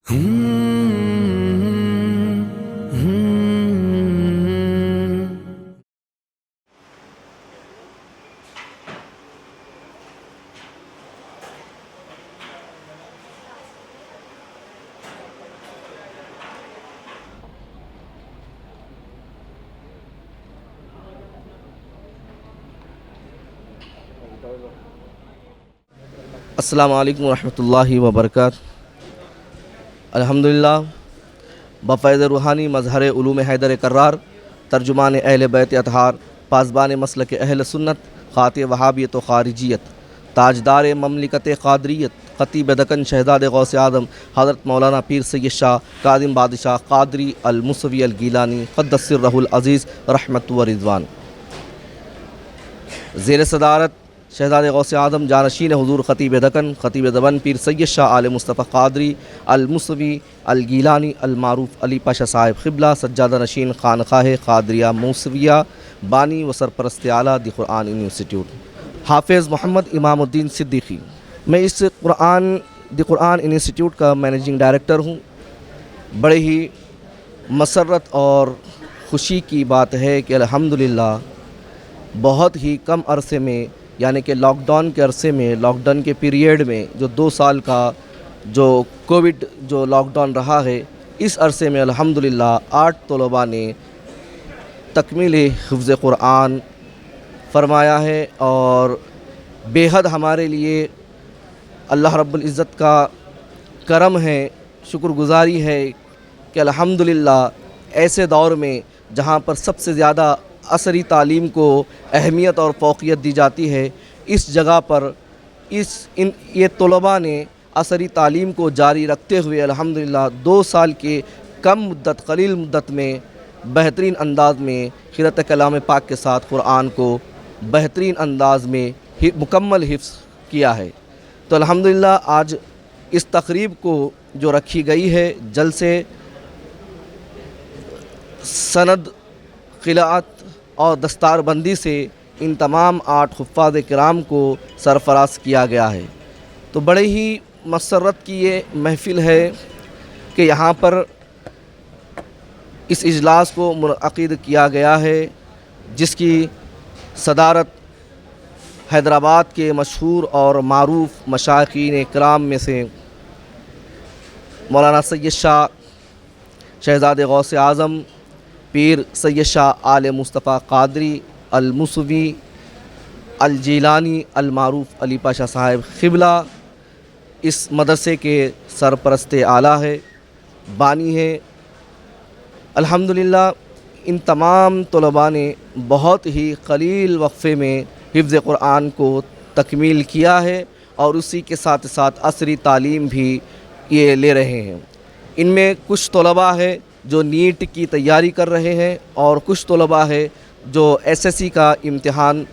अस्सलामु अलैकुम रहमतुल्लाहि व बरकातहू। अल्हम्दुलिल्लाह बफ़ैज़ रूहानी मज़हर उलूम हैदर कर्रार तर्जुमान अहल बैत अतहार पासबान मसलक अहल सुन्नत ख़ातिब वहाबियत व ख़ारिजियत ताजदार ममलिकत क़ादरियत ख़तीब दकन शहज़ाद गौस आज़म हज़रत मौलाना पीर सैयद शाह कादिम बादशाह क़ादरी अल मुसवी अल गीलानी क़द्दस सिर्रहुल अज़ीज़ रहमत व रिज़वान ज़ेर सदारत शहज़ाद गौस आज़म जानशीन हुज़ूर ख़तीब दकन ख़तीब दबन पीर सैयद शाह आल मुस्तफ़ा क़ादरी अल मुसवी अल गीलानी अल मारूफ़ अली पाशा साहिब क़िबला सज्जादा नशीन खानक़ाह क़ादरिया मूसविया बानी व सरपरस्त आला द क़ुरान यूनिवर्सिट्यूट हाफ़िज़ मोहम्मद इमामुद्दीन सिद्दीक़ी। मैं इस द क़ुरान इंस्टीट्यूट का मैनेजिंग डायरेक्टर हूँ। बड़े ही मसरत और ख़ुशी की बात है कि अल्हम्दुलिल्लाह बहुत ही कम अरसे में यानी कि लॉकडाउन के अरसे में, लॉकडाउन के पीरियड में जो 2 साल का जो कोविड जो लॉकडाउन रहा है, इस अरसे में अल्हम्दुलिल्लाह 8 तलबा ने तकमील हिफ्ज़ क़ुरान फ़रमाया है और बेहद हमारे लिए अल्लाह रब्बुल इज़्ज़त का करम है, शुक्रगुज़ारी है कि अल्हम्दुलिल्लाह ऐसे दौर में जहाँ पर सबसे ज़्यादा असरी तालीम को अहमियत और फ़ौक़ियत दी जाती है, इस जगह पर ये तलबा ने असरी तालीम को जारी रखते हुए अल्हम्दुलिल्लाह 2 साल के कम मुद्दत कलील मुद्दत में बेहतरीन अंदाज़ में क़िरात कलाम पाक के साथ क़ुरान को बेहतरीन अंदाज़ में मुकम्मल हिफ्ज़ किया है। तो अल्हम्दुलिल्लाह आज इस तक़रीब को जो रखी गई है, जलसे सनद क़िराअत और दस्तारबंदी से इन तमाम 8 हुफ़्फ़ाज़ किराम को सरफ़राज़ किया गया है। तो बड़े ही मसरत की ये महफ़िल है कि यहाँ पर इस इजलास को मुनअक़िद किया गया है, जिसकी सदारत हैदराबाद के मशहूर और मारूफ़ मशाइख़ीन किराम में से मौलाना सैयद शाह शहज़ाद गौस आज़म पीर सैयद शाह आल मुस्तफ़ा क़ादरी अल मुसवी अल जीलानी अल मारूफ़ अली पाशा साहिब क़िबला इस मदरसे के सरपरस्त आला है, बानी है। अल्हम्दुलिल्लाह इन तमाम तलबा ने बहुत ही कलील वक्फ़े में हिफ्ज़ क़ुरान को तकमील किया है और उसी के साथ साथ असरी तालीम भी ये ले रहे हैं। इनमें कुछ तलबा है जो नीट की तैयारी कर रहे हैं और कुछ तलबा है जो एसएससी का इम्तिहान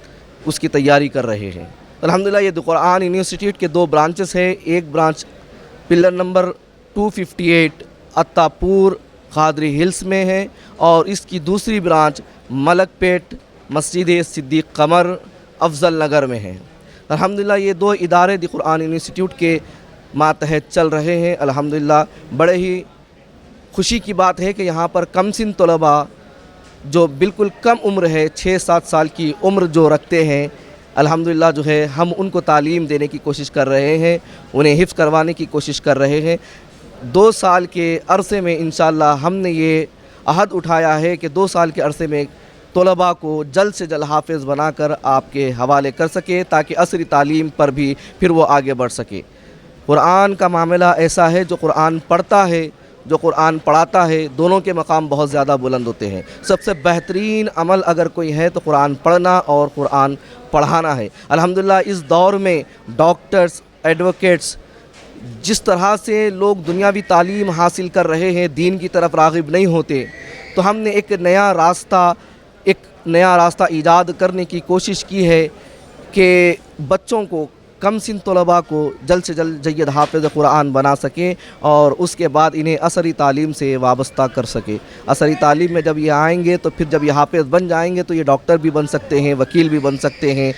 उसकी तैयारी कर रहे हैं। अल्हम्दुलिल्लाह ये द क़ुरान यूनिवर्सिट्यूट के 2 ब्रांचेस हैं। एक branch pillar number 258 Attapur Qadri hills में है और इसकी दूसरी ब्रांच मलकपेट मस्जिद सिद्दीक़ कमर अफ़ज़ल नगर में है। अल्हम्दुलिल्लाह ये 2 इदारे द क़ुरान यूनिवर्सिट्यूट के मातहत चल रहे हैं। अल्हम्दुलिल्लाह बड़े ही खुशी की बात है कि यहाँ पर कम सिन तलबा जो बिल्कुल कम उम्र है, 6-7 साल की उम्र जो रखते हैं, अल्हम्दुलिल्लाह जो है हम उनको तालीम देने की कोशिश कर रहे हैं, उन्हें हिफ्ज़ करवाने की कोशिश कर रहे हैं। 2 साल के अरसे में इंशाअल्लाह हमने ये अहद उठाया है कि 2 साल के अरसे में तलबा को जल्द से जल्द हाफ़िज़ बनाकर आपके हवाले कर सके ताकि असरी तालीम पर भी फिर वो आगे बढ़ सके। क़ुरान का मामला ऐसा है, जो क़ुरान पढ़ता है, जो क़ुरान पढ़ाता है, दोनों के मकाम बहुत ज़्यादा बुलंद होते हैं। सबसे बेहतरीन अमल अगर कोई है तो क़ुरान पढ़ना और क़ुरान पढ़ाना है। अल्हम्दुलिल्लाह इस दौर में डॉक्टर्स, एडवोकेट्स, जिस तरह से लोग दुनियावी तालीम हासिल कर रहे हैं, दीन की तरफ राग़िब नहीं होते, तो हमने एक नया रास्ता ईजाद करने की कोशिश की है कि बच्चों को, कम सिन तलबा को जल्द से जल्द जय्यद हाफ़िज़ क़ुरान बना सकें और उसके बाद इन्हें असरी तालीम से वाबस्ता कर सके। असरी तालीम में जब ये आएंगे तो फिर जब ये हाफ़िज़ बन जाएंगे तो ये डॉक्टर भी बन सकते हैं, वकील भी बन सकते हैं,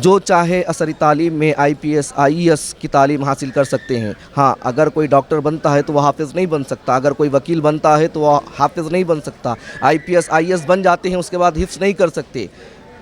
جو چاہے عصری تعلیم میں IPS IES کی تعلیم حاصل کر سکتے ہیں. ہاں اگر کوئی ڈاکٹر بنتا ہے تو وہ حافظ نہیں بن سکتا, اگر کوئی وکیل بنتا ہے تو وہ حافظ نہیں بن سکتا, IPS IES بن جاتے ہیں اس کے بعد حفظ نہیں کر سکتے.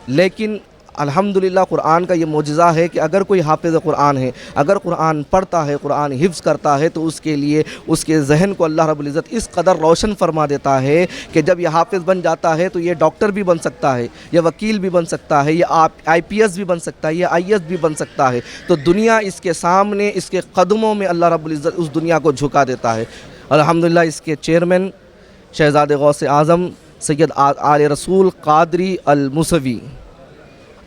لیکن الحمدللہ قرآن کا یہ معجزہ ہے کہ اگر کوئی حافظ قرآن ہے, اگر قرآن پڑھتا ہے, قرآن حفظ کرتا ہے, تو اس کے لیے اس کے ذہن کو اللہ رب العزت اس قدر روشن فرما دیتا ہے کہ جب یہ حافظ بن جاتا ہے تو یہ ڈاکٹر بھی بن سکتا ہے, یہ وکیل بھی بن سکتا ہے, یہ IPS بھی بن سکتا ہے, یہ IES بھی بن سکتا ہے. تو دنیا اس کے سامنے, اس کے قدموں میں اللہ رب العزت اس دنیا کو جھکا دیتا ہے. الحمدللہ اس کے چیئرمین شہزاد غوث اعظم سید آل رسول قادری الموسوی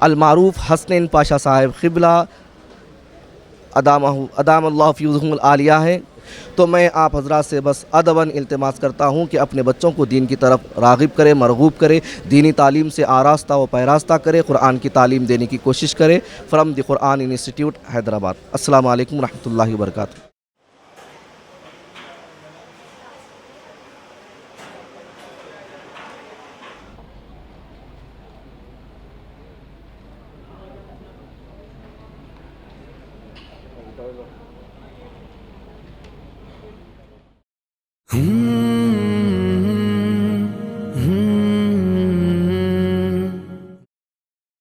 المعروف حسنین پاشا صاحب قبلہ ادام اللہ فیوزہم العالیہ ہے. تو میں آپ حضرات سے بس ادباً التماس کرتا ہوں کہ اپنے بچوں کو دین کی طرف راغب کرے, مرغوب کرے, دینی تعلیم سے آراستہ و پیراستہ کرے, قرآن کی تعلیم دینے کی کوشش کرے. From the Quran institute Hyderabad. السلام علیکم ورحمۃ اللہ وبرکاتہ.